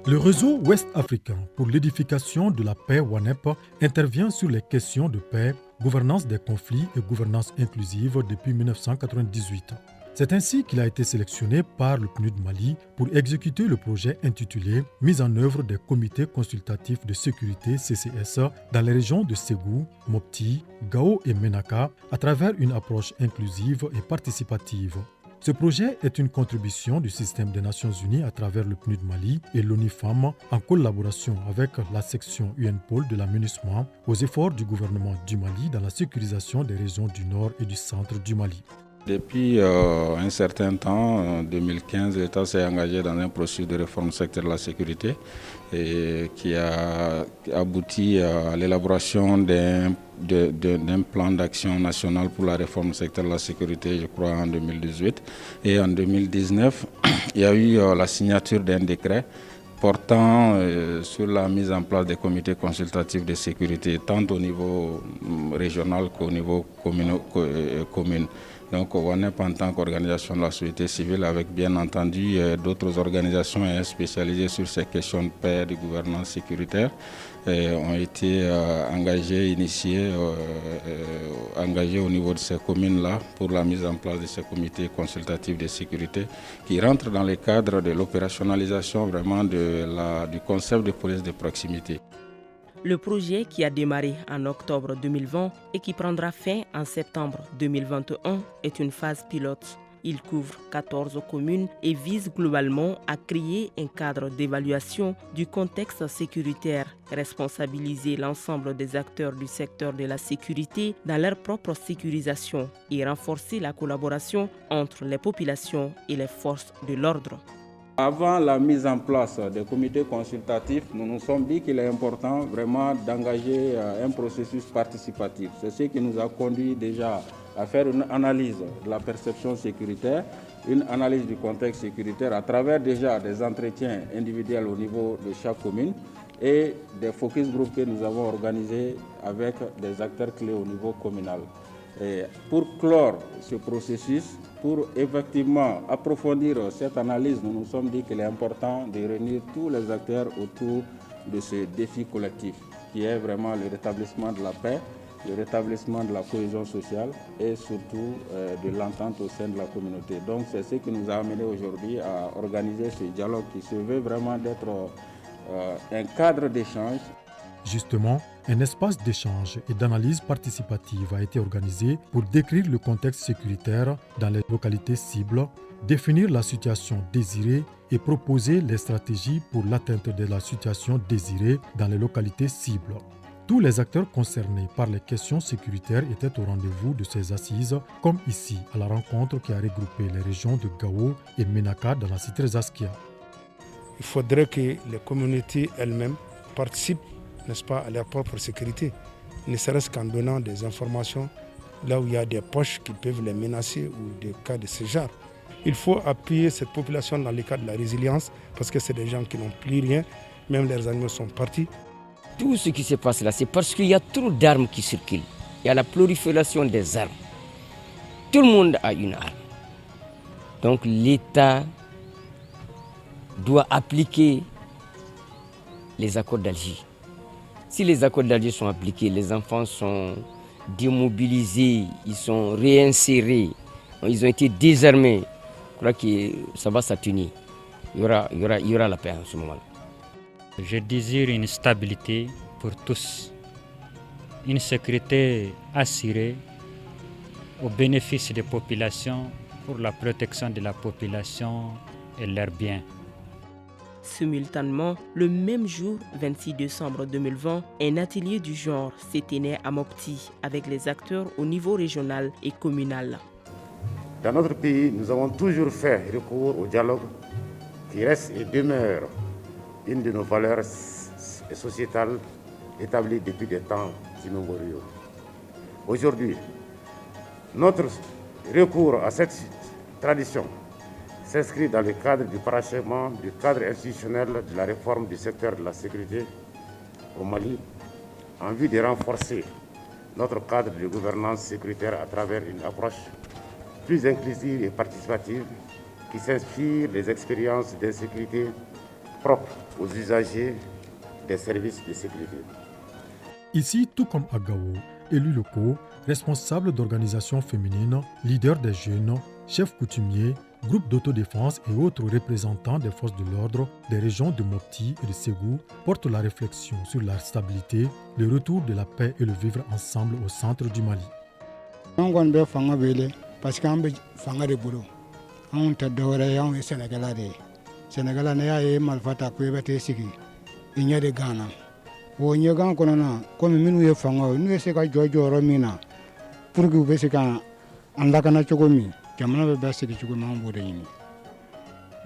Le réseau ouest-africain pour l'édification de la paix WANEP intervient sur les questions de paix, gouvernance des conflits et gouvernance inclusive depuis 1998. C'est ainsi qu'il a été sélectionné par le PNUD Mali pour exécuter le projet intitulé « Mise en œuvre des comités consultatifs de sécurité CCS dans les régions de Ségou, Mopti, Gao et Menaka à travers une approche inclusive et participative ». Ce projet est une contribution du système des Nations Unies à travers le PNUD Mali et l'ONIFAM en collaboration avec la section UNPOL de la MINUSMA aux efforts du gouvernement du Mali dans la sécurisation des régions du nord et du centre du Mali. Depuis un certain temps, en 2015, l'État s'est engagé dans un processus de réforme du secteur de la sécurité et qui a abouti à l'élaboration d'un plan d'action national pour la réforme du secteur de la sécurité, je crois, en 2018. Et en 2019, il y a eu la signature d'un décret portant sur la mise en place des comités consultatifs de sécurité, tant au niveau régional qu'au niveau commune. Donc WANEP en tant qu'organisation de la société civile avec bien entendu d'autres organisations spécialisées sur ces questions de paix et de gouvernance sécuritaire ont été engagées au niveau de ces communes-là pour la mise en place de ces comités consultatifs de sécurité qui rentrent dans le cadre de l'opérationnalisation vraiment du concept de police de proximité. Le projet qui a démarré en octobre 2020 et qui prendra fin en septembre 2021 est une phase pilote. Il couvre 14 communes et vise globalement à créer un cadre d'évaluation du contexte sécuritaire, responsabiliser l'ensemble des acteurs du secteur de la sécurité dans leur propre sécurisation et renforcer la collaboration entre les populations et les forces de l'ordre. Avant la mise en place des comités consultatifs, nous nous sommes dit qu'il est important vraiment d'engager un processus participatif. C'est ce qui nous a conduit déjà à faire une analyse de la perception sécuritaire, une analyse du contexte sécuritaire à travers déjà des entretiens individuels au niveau de chaque commune et des focus groups que nous avons organisés avec des acteurs clés au niveau communal. Et pour clore ce processus, pour effectivement approfondir cette analyse, nous nous sommes dit qu'il est important de réunir tous les acteurs autour de ce défi collectif, qui est vraiment le rétablissement de la paix, le rétablissement de la cohésion sociale et surtout de l'entente au sein de la communauté. Donc c'est ce qui nous a amené aujourd'hui à organiser ce dialogue qui se veut vraiment d'être un cadre d'échange. Justement, un espace d'échange et d'analyse participative a été organisé pour décrire le contexte sécuritaire dans les localités cibles, définir la situation désirée et proposer les stratégies pour l'atteinte de la situation désirée dans les localités cibles. Tous les acteurs concernés par les questions sécuritaires étaient au rendez-vous de ces assises, comme ici à la rencontre qui a regroupé les régions de Gao et Menaka dans la cité Zaskia. Il faudrait que les communautés elles-mêmes participent, n'est-ce pas, à leur propre sécurité, ne serait-ce qu'en donnant des informations là où il y a des poches qui peuvent les menacer ou des cas de ce genre. Il faut appuyer cette population dans le cadre de la résilience parce que c'est des gens qui n'ont plus rien, même leurs animaux sont partis. Tout ce qui se passe là, c'est parce qu'il y a trop d'armes qui circulent. Il y a la prolifération des armes. Tout le monde a une arme. Donc l'État doit appliquer les accords d'Alger. Si les accords d'Alger sont appliqués, les enfants sont démobilisés, ils sont réinsérés, ils ont été désarmés. Je crois que ça va s'atténuer. Il y aura la paix en ce moment-là. Je désire une stabilité pour tous, une sécurité assurée au bénéfice des populations, pour la protection de la population et leurs biens. Simultanément, le même jour, 26 décembre 2020, un atelier du genre s'est tenu à Mopti avec les acteurs au niveau régional et communal. Dans notre pays, nous avons toujours fait recours au dialogue qui reste et demeure une de nos valeurs sociétales établies depuis des temps immémoriaux. Aujourd'hui, notre recours à cette tradition s'inscrit dans le cadre du parachèvement du cadre institutionnel de la réforme du secteur de la sécurité au Mali en vue de renforcer notre cadre de gouvernance sécuritaire à travers une approche plus inclusive et participative qui s'inspire des expériences d'insécurité propre aux usagers des services de sécurité. Ici, tout comme à Gao, élus locaux, responsables d'organisations féminines, leaders des jeunes, chefs coutumiers, groupes d'autodéfense et autres représentants des forces de l'ordre des régions de Mopti et de Ségou portent la réflexion sur la stabilité, le retour de la paix et le vivre ensemble au centre du Mali. Parce qu'on peut faire des boulots. On te donne un Sénégalais. Sénégalais n'est pas malfata pour être sigi. Il y a des Ghana. On y a des Ghana. Comme nous faisons, nous sommes à Jojo Romina. Pour que vous puissiez en la Ghana chocomi. Jamana be basi ki chugo mambo de yini.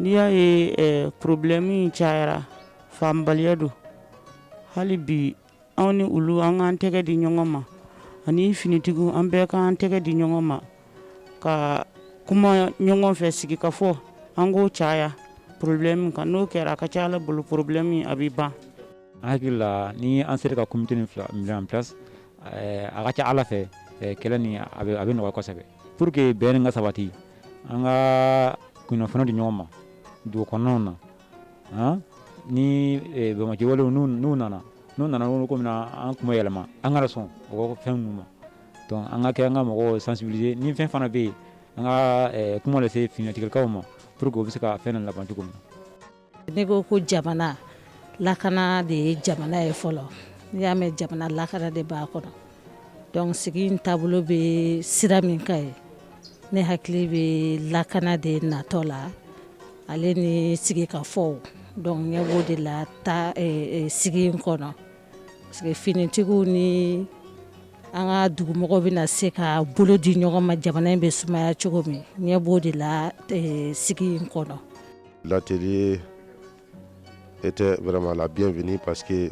Ni ya problème chaira fambaliado. Halibi awni ulu an tege di nyongoma. Ani finitigu ambe ka an tege di nyongoma. Ka kuma nyongon fe sigi ka fo ango chaya problème ka no kera ka chala bulu problème abiba. Hakila ni an sere ka communauté ni en place aga cha ala fe kala ni abe no ko sabe. Pour que ben nga sabati anga kuno fono di nyoma du konona ni be ma jiwolo nunana ko mina an kuma yelama anga rason ko fenuma donc anga ke anga mo sensibiliser ni fen fana be anga kuma le se finatikal kawma pour que bisaka fenan la bantu ko ne ko jamana lakana de jamana e folo ya me jamana lakana de ba kono donc sigin tableau be siramin kay ne hakili be lakana de natola ale ni sigi ka fo donc nyabo de la ta sigi kono parce que finitigu ni anga dugu mogo bina se ka bolo di ɲɔgɔn ma jamana be sumaya cogo min nyabo de la sigi kono. L'atelier était vraiment la bienvenue parce que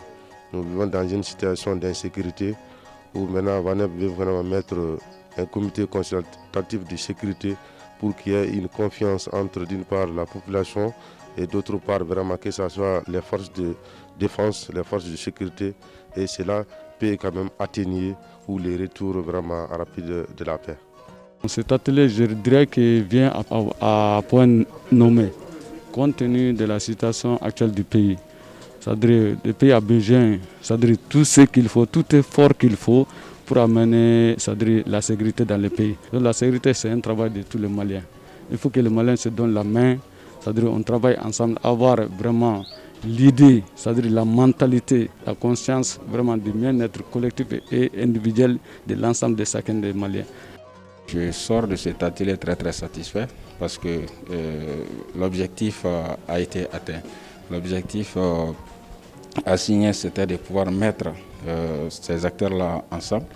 nous vivons dans une situation d'insécurité où maintenant VANEP veut vraiment mettre un comité consultatif de sécurité pour qu'il y ait une confiance entre d'une part la population et d'autre part vraiment que ce soit les forces de défense, les forces de sécurité et cela peut quand même atténuer ou les retours vraiment rapides de la paix. Cet atelier, je dirais qu'il vient à point nommé compte tenu de la situation actuelle du pays. C'est-à-dire le pays a besoin, c'est-à-dire tout ce qu'il faut, tout effort qu'il faut pour amener la sécurité dans le pays. Donc, la sécurité, c'est un travail de tous les Maliens. Il faut que les Maliens se donnent la main, c'est-à-dire on travaille ensemble, avoir vraiment l'idée, c'est-à-dire la mentalité, la conscience vraiment du bien-être collectif et individuel de l'ensemble de chacun des Maliens. Je sors de cet atelier très satisfait parce que l'objectif a été atteint. L'objectif assigné, c'était de pouvoir mettre ces acteurs-là ensemble,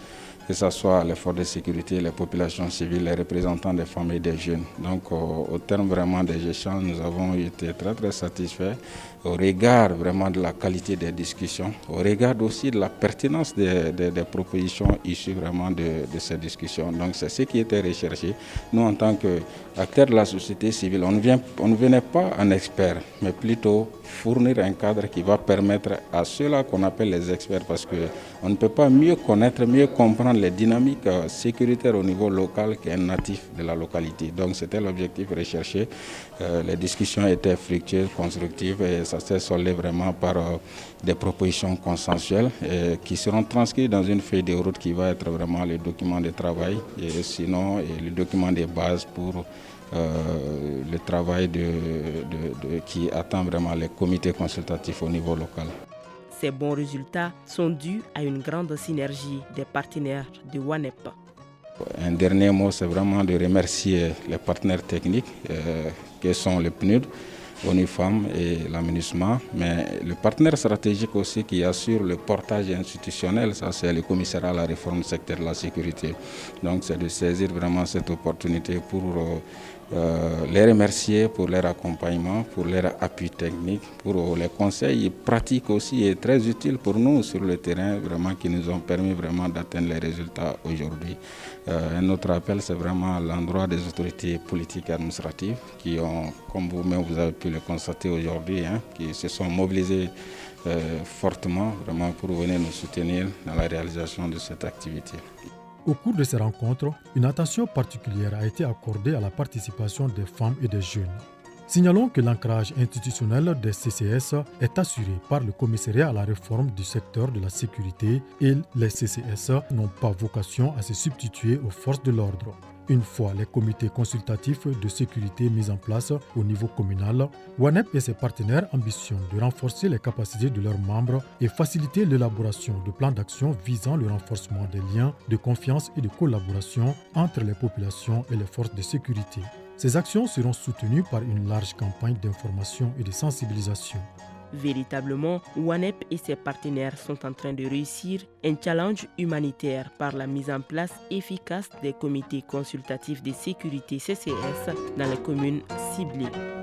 que ce soit les forces de sécurité, les populations civiles, les représentants des femmes et des jeunes. Donc au terme vraiment des échanges, nous avons été très satisfaits au regard vraiment de la qualité des discussions, au regard aussi de la pertinence des propositions issues vraiment de ces discussions. Donc c'est ce qui était recherché. Nous, en tant qu'acteurs de la société civile, on ne venait pas en expert, mais plutôt fournir un cadre qui va permettre à ceux-là qu'on appelle les experts, parce qu'on ne peut pas mieux connaître, mieux comprendre les dynamiques sécuritaires au niveau local qu'un natif de la localité. Donc c'était l'objectif recherché. Les discussions étaient fructueuses, constructives et ça s'est soldé vraiment par des propositions consensuelles qui seront transcrites dans une feuille de route qui va être vraiment le document de travail et sinon le document de base pour le travail qui attend vraiment les comités consultatifs au niveau local. Ces bons résultats sont dus à une grande synergie des partenaires de WANEP. Un dernier mot, c'est vraiment de remercier les partenaires techniques qui sont le PNUD, ONU-FEMM et la MINUSMA, mais le partenaire stratégique aussi qui assure le portage institutionnel, ça c'est le commissariat à la réforme du secteur de la sécurité. Donc c'est de saisir vraiment cette opportunité pour les remercier pour leur accompagnement, pour leur appui technique, pour les conseils pratiques aussi et très utiles pour nous sur le terrain, vraiment qui nous ont permis vraiment d'atteindre les résultats aujourd'hui. Un autre appel, c'est vraiment à l'endroit des autorités politiques et administratives qui ont, comme vous-même vous avez pu le constater aujourd'hui, qui se sont mobilisés fortement vraiment pour venir nous soutenir dans la réalisation de cette activité. Au cours de ces rencontres, une attention particulière a été accordée à la participation des femmes et des jeunes. Signalons que l'ancrage institutionnel des CCS est assuré par le commissariat à la réforme du secteur de la sécurité et les CCS n'ont pas vocation à se substituer aux forces de l'ordre. Une fois les comités consultatifs de sécurité mis en place au niveau communal, WANEP et ses partenaires ambitionnent de renforcer les capacités de leurs membres et faciliter l'élaboration de plans d'action visant le renforcement des liens de confiance et de collaboration entre les populations et les forces de sécurité. Ces actions seront soutenues par une large campagne d'information et de sensibilisation. Véritablement, WANEP et ses partenaires sont en train de réussir un challenge humanitaire par la mise en place efficace des comités consultatifs de sécurité CCS dans les communes ciblées.